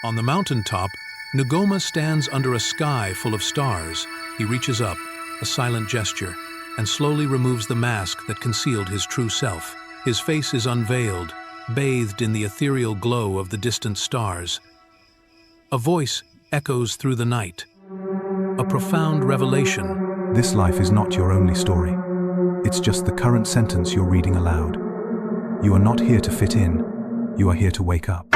On the mountaintop, Ngoma stands under a sky full of stars. He reaches up, a silent gesture, and slowly removes the mask that concealed his true self. His face is unveiled, bathed in the ethereal glow of the distant stars. A voice echoes through the night. A profound revelation. This life is not your only story. It's just the current sentence you're reading aloud. You are not here to fit in. You are here to wake up.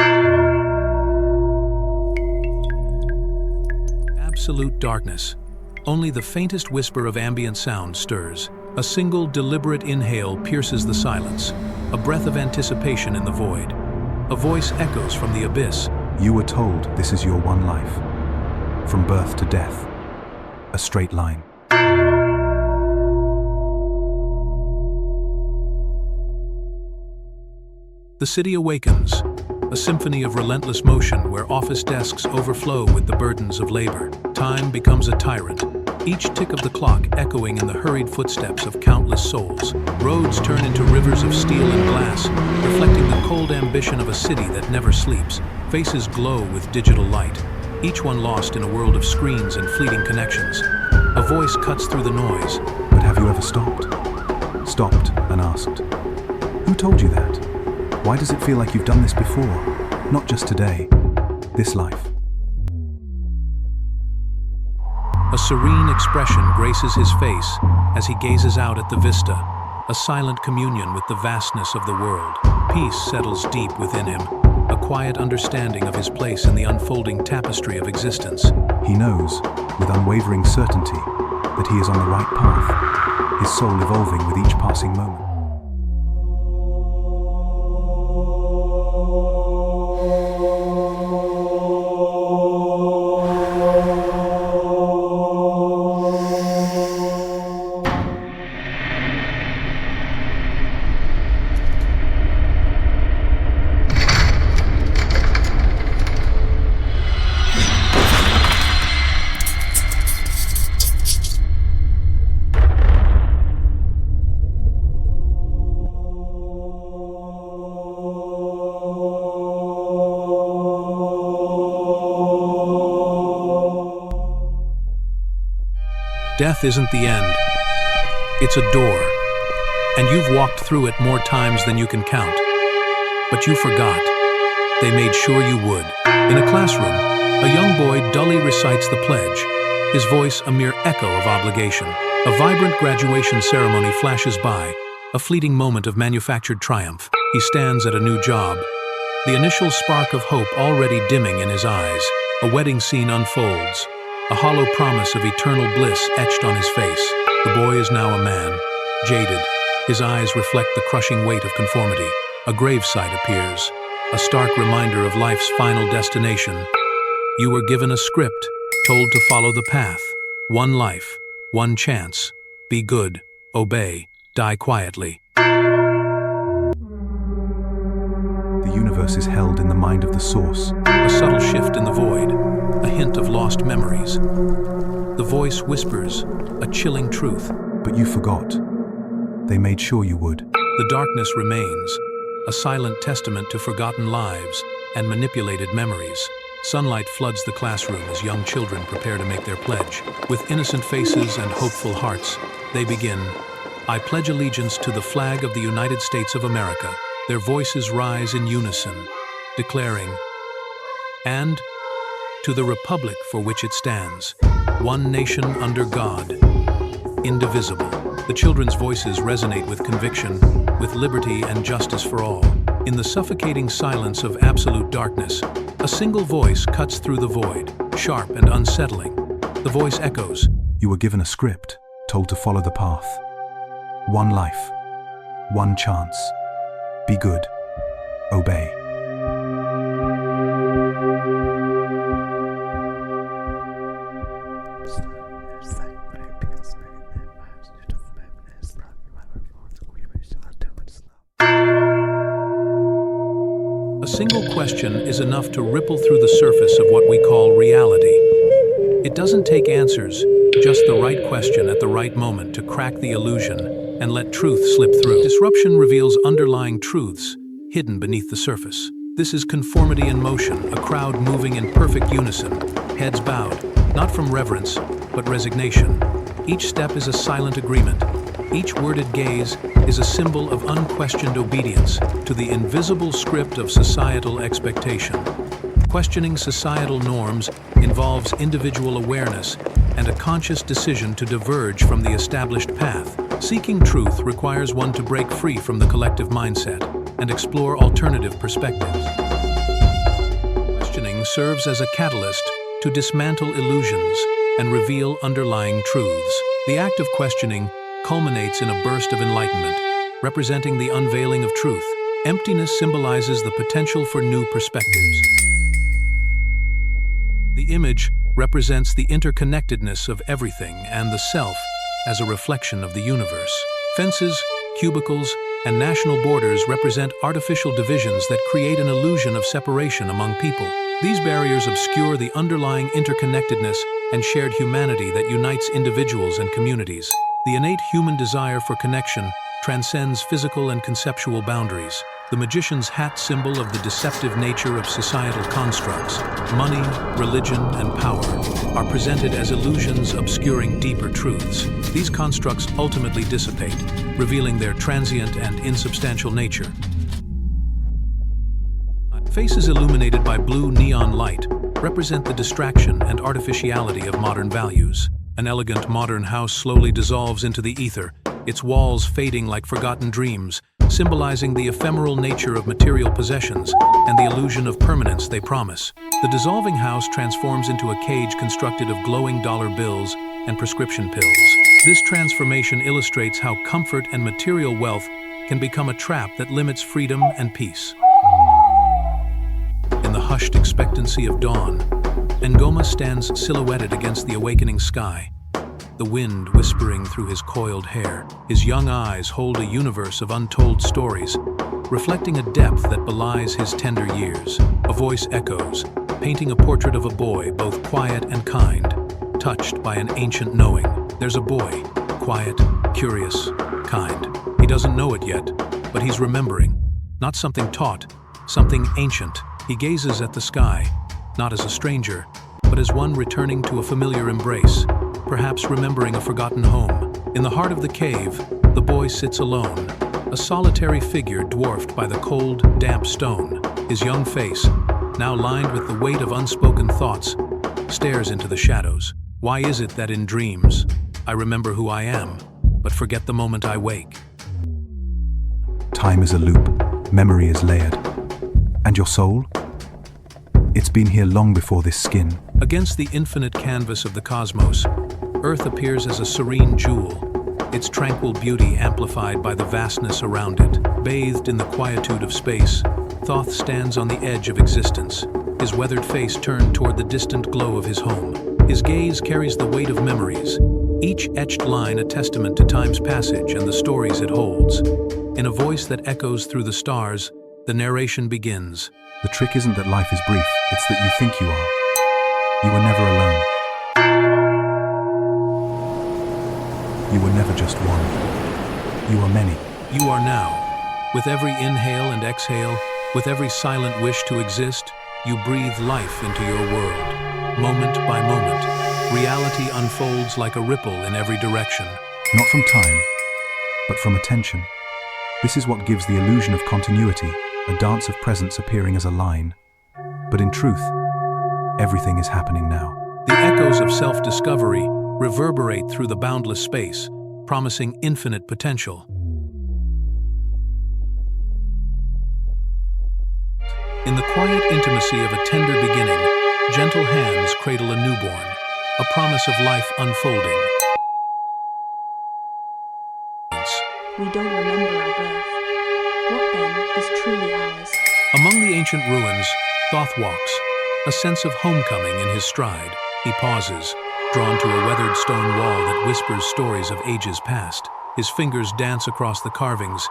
Absolute darkness. Only the faintest whisper of ambient sound stirs. A single deliberate inhale pierces the silence, a breath of anticipation in the void. A voice echoes from the abyss. You were told this is your one life. From birth to death. A straight line. The city awakens, a symphony of relentless motion where office desks overflow with the burdens of labor. Time becomes a tyrant, each tick of the clock echoing in the hurried footsteps of countless souls. Roads turn into rivers of steel and glass, reflecting the cold ambition of a city that never sleeps. Faces glow with digital light, each one lost in a world of screens and fleeting connections. A voice cuts through the noise. But have you ever stopped? Stopped and asked, who told you that? Why does it feel like you've done this before? Not just today, this life. A serene expression graces his face as he gazes out at the vista, a silent communion with the vastness of the world. Peace settles deep within him, a quiet understanding of his place in the unfolding tapestry of existence. He knows, with unwavering certainty, that he is on the right path, his soul evolving with each passing moment. Death isn't the end. It's a door, and you've walked through it more times than you can count. But you forgot. They made sure you would. In a classroom, a young boy dully recites the pledge, his voice a mere echo of obligation. A vibrant graduation ceremony flashes by, a fleeting moment of manufactured triumph. He stands at a new job, the initial spark of hope already dimming in his eyes. A wedding scene unfolds, a hollow promise of eternal bliss etched on his face. The boy is now a man, jaded. His eyes reflect the crushing weight of conformity. A gravesite appears, a stark reminder of life's final destination. You were given a script, told to follow the path. One life, one chance. Be good, obey, die quietly. The universe is held in the mind of the source. A subtle shift in the void, a hint of lost memories. The voice whispers, a chilling truth. But you forgot. They made sure you would. The darkness remains, a silent testament to forgotten lives and manipulated memories. Sunlight floods the classroom as young children prepare to make their pledge. With innocent faces and hopeful hearts, they begin. I pledge allegiance to the flag of the United States of America. Their voices rise in unison, declaring, and to the republic for which it stands, one nation under God, indivisible. The children's voices resonate with conviction, with liberty and justice for all. In the suffocating silence of absolute darkness, a single voice cuts through the void, sharp and unsettling. The voice echoes. You were given a script, told to follow the path. One life, one chance. Be good, obey. A single question is enough to ripple through the surface of what we call reality. It doesn't take answers, just the right question at the right moment to crack the illusion and let truth slip through. Disruption reveals underlying truths hidden beneath the surface. This is conformity in motion, a crowd moving in perfect unison, heads bowed, not from reverence, but resignation. Each step is a silent agreement. Each worded gaze is a symbol of unquestioned obedience to the invisible script of societal expectation. Questioning societal norms involves individual awareness and a conscious decision to diverge from the established path. Seeking truth requires one to break free from the collective mindset and explore alternative perspectives. Questioning serves as a catalyst to dismantle illusions and reveal underlying truths. The act of questioning culminates in a burst of enlightenment, representing the unveiling of truth. Emptiness symbolizes the potential for new perspectives. The image represents the interconnectedness of everything and the self as a reflection of the universe. Fences, cubicles, and national borders represent artificial divisions that create an illusion of separation among people. These barriers obscure the underlying interconnectedness and shared humanity that unites individuals and communities. The innate human desire for connection transcends physical and conceptual boundaries. The magician's hat, symbol of the deceptive nature of societal constructs, money, religion, and power, are presented as illusions obscuring deeper truths. These constructs ultimately dissipate, revealing their transient and insubstantial nature. Faces illuminated by blue neon light represent the distraction and artificiality of modern values. An elegant modern house slowly dissolves into the ether, its walls fading like forgotten dreams, symbolizing the ephemeral nature of material possessions and the illusion of permanence they promise. The dissolving house transforms into a cage constructed of glowing dollar bills and prescription pills. This transformation illustrates how comfort and material wealth can become a trap that limits freedom and peace. In the hushed expectancy of dawn, Ngoma stands silhouetted against the awakening sky, the wind whispering through his coiled hair. His young eyes hold a universe of untold stories, reflecting a depth that belies his tender years. A voice echoes, painting a portrait of a boy both quiet and kind, touched by an ancient knowing. There's a boy, quiet, curious, kind. He doesn't know it yet, but he's remembering. Not something taught, something ancient. He gazes at the sky, not as a stranger, but as one returning to a familiar embrace, perhaps remembering a forgotten home. In the heart of the cave, the boy sits alone, a solitary figure dwarfed by the cold, damp stone. His young face, now lined with the weight of unspoken thoughts, stares into the shadows. Why is it that in dreams, I remember who I am, but forget the moment I wake? Time is a loop, memory is layered. And your soul? It's been here long before this skin. Against the infinite canvas of the cosmos, Earth appears as a serene jewel, its tranquil beauty amplified by the vastness around it. Bathed in the quietude of space, Thoth stands on the edge of existence, his weathered face turned toward the distant glow of his home. His gaze carries the weight of memories, each etched line a testament to time's passage and the stories it holds. In a voice that echoes through the stars, the narration begins. The trick isn't that life is brief, it's that you think you are. You were never alone. You were never just one. You are many. You are now. With every inhale and exhale, with every silent wish to exist, you breathe life into your world. Moment by moment, reality unfolds like a ripple in every direction. Not from time, but from attention. This is what gives the illusion of continuity, a dance of presence appearing as a line. But in truth, everything is happening now. The echoes of self-discovery reverberate through the boundless space, promising infinite potential. In the quiet intimacy of a tender beginning, gentle hands cradle a newborn, a promise of life unfolding. We don't remember our birth. What then is truly ours? Among the ancient ruins, Thoth walks, a sense of homecoming in his stride. He pauses, drawn to a weathered stone wall that whispers stories of ages past. His fingers dance across the carvings,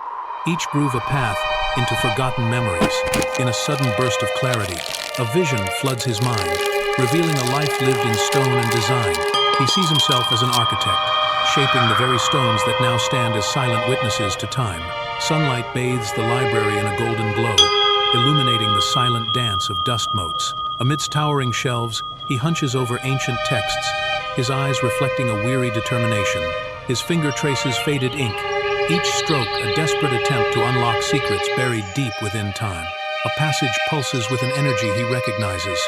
each groove a path into forgotten memories. In a sudden burst of clarity, a vision floods his mind, revealing a life lived in stone and design. He sees himself as an architect, shaping the very stones that now stand as silent witnesses to time. Sunlight bathes the library in a golden glow, illuminating the silent dance of dust motes. Amidst towering shelves, he hunches over ancient texts, his eyes reflecting a weary determination. His finger traces faded ink, each stroke a desperate attempt to unlock secrets buried deep within time. A passage pulses with an energy he recognizes,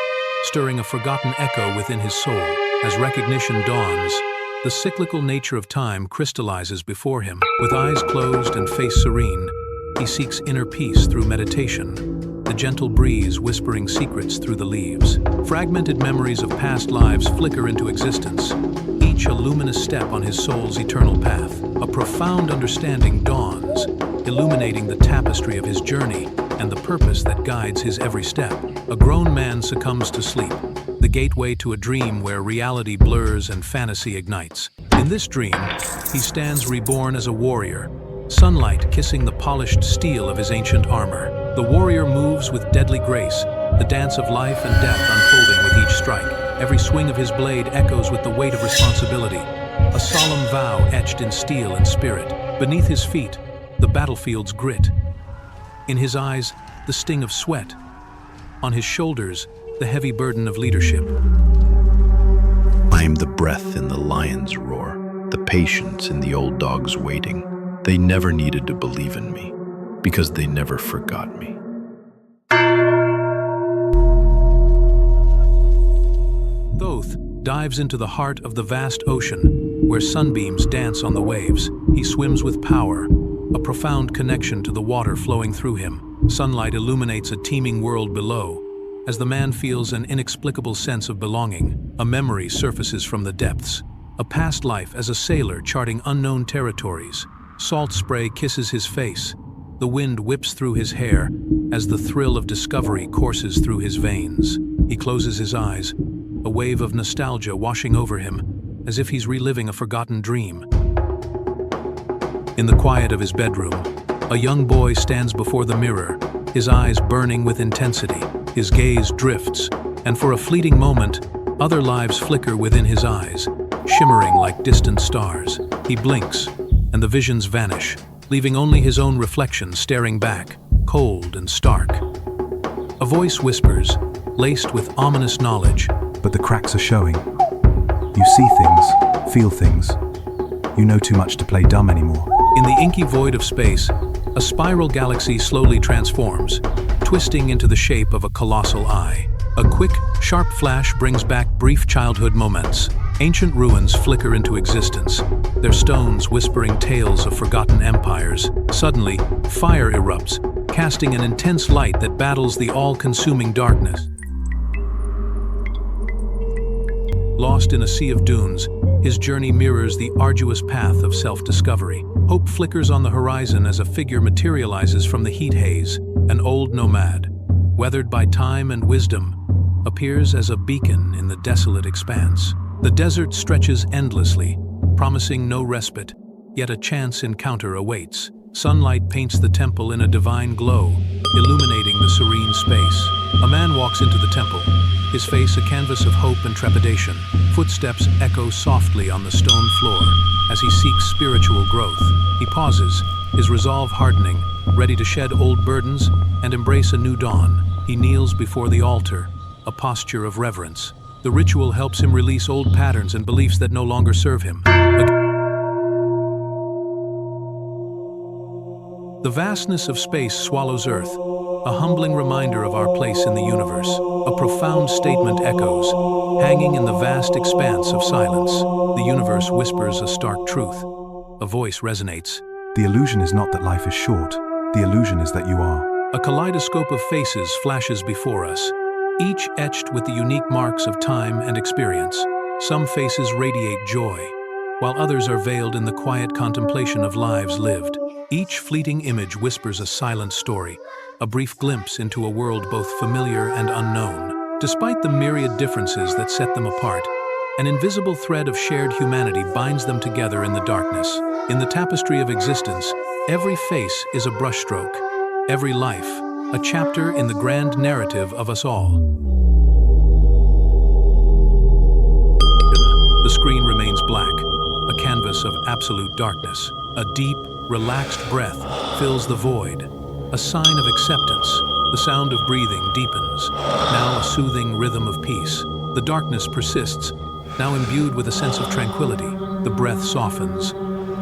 stirring a forgotten echo within his soul. As recognition dawns, the cyclical nature of time crystallizes before him. With eyes closed and face serene, he seeks inner peace through meditation, the gentle breeze whispering secrets through the leaves. Fragmented memories of past lives flicker into existence, each a luminous step on his soul's eternal path. A profound understanding dawns, illuminating the tapestry of his journey and the purpose that guides his every step. A grown man succumbs to sleep, the gateway to a dream where reality blurs and fantasy ignites. In this dream, he stands reborn as a warrior, sunlight kissing the polished steel of his ancient armor. The warrior moves with deadly grace, the dance of life and death unfolding with each strike. Every swing of his blade echoes with the weight of responsibility, a solemn vow etched in steel and spirit. Beneath his feet, the battlefield's grit. In his eyes, the sting of sweat. On his shoulders, the heavy burden of leadership. I am the breath in the lion's roar, the patience in the old dog's waiting. They never needed to believe in me, because they never forgot me. Thoth dives into the heart of the vast ocean, where sunbeams dance on the waves. He swims with power, a profound connection to the water flowing through him. Sunlight illuminates a teeming world below. As the man feels an inexplicable sense of belonging, a memory surfaces from the depths. A past life as a sailor charting unknown territories. Salt spray kisses his face. The wind whips through his hair as the thrill of discovery courses through his veins. He closes his eyes, a wave of nostalgia washing over him, as if he's reliving a forgotten dream. In the quiet of his bedroom, a young boy stands before the mirror, his eyes burning with intensity. His gaze drifts, and for a fleeting moment, other lives flicker within his eyes, shimmering like distant stars. He blinks, and the visions vanish, leaving only his own reflection staring back, cold and stark. A voice whispers, laced with ominous knowledge. But the cracks are showing. You see things, feel things. You know too much to play dumb anymore. In the inky void of space, a spiral galaxy slowly transforms, twisting into the shape of a colossal eye. A quick, sharp flash brings back brief childhood moments. Ancient ruins flicker into existence, their stones whispering tales of forgotten empires. Suddenly, fire erupts, casting an intense light that battles the all-consuming darkness. Lost in a sea of dunes, his journey mirrors the arduous path of self-discovery. Hope flickers on the horizon as a figure materializes from the heat haze. An old nomad, weathered by time and wisdom, appears as a beacon in the desolate expanse. The desert stretches endlessly, promising no respite, yet a chance encounter awaits. Sunlight paints the temple in a divine glow, illuminating the serene space. A man walks into the temple, his face a canvas of hope and trepidation. Footsteps echo softly on the stone floor as he seeks spiritual growth. He pauses, his resolve hardening, ready to shed old burdens and embrace a new dawn. He kneels before the altar, a posture of reverence. The ritual helps him release old patterns and beliefs that no longer serve him. The vastness of space swallows Earth, a humbling reminder of our place in the universe. A profound statement echoes, hanging in the vast expanse of silence. The universe whispers a stark truth. A voice resonates. The illusion is not that life is short. The illusion is that you are. A kaleidoscope of faces flashes before us, each etched with the unique marks of time and experience. Some faces radiate joy, while others are veiled in the quiet contemplation of lives lived. Each fleeting image whispers a silent story, a brief glimpse into a world both familiar and unknown. Despite the myriad differences that set them apart, an invisible thread of shared humanity binds them together in the darkness. In the tapestry of existence, every face is a brushstroke, every life, a chapter in the grand narrative of us all. The screen remains black, a canvas of absolute darkness. A deep, relaxed breath fills the void, a sign of acceptance. The sound of breathing deepens, now a soothing rhythm of peace. The darkness persists, now imbued with a sense of tranquility. The breath softens,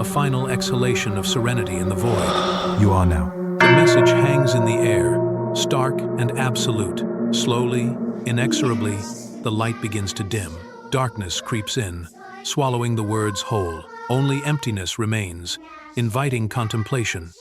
a final exhalation of serenity in the void. You are now. The message hangs in the air, stark and absolute. Slowly, inexorably, the light begins to dim. Darkness creeps in, swallowing the words whole. Only emptiness remains, inviting contemplation.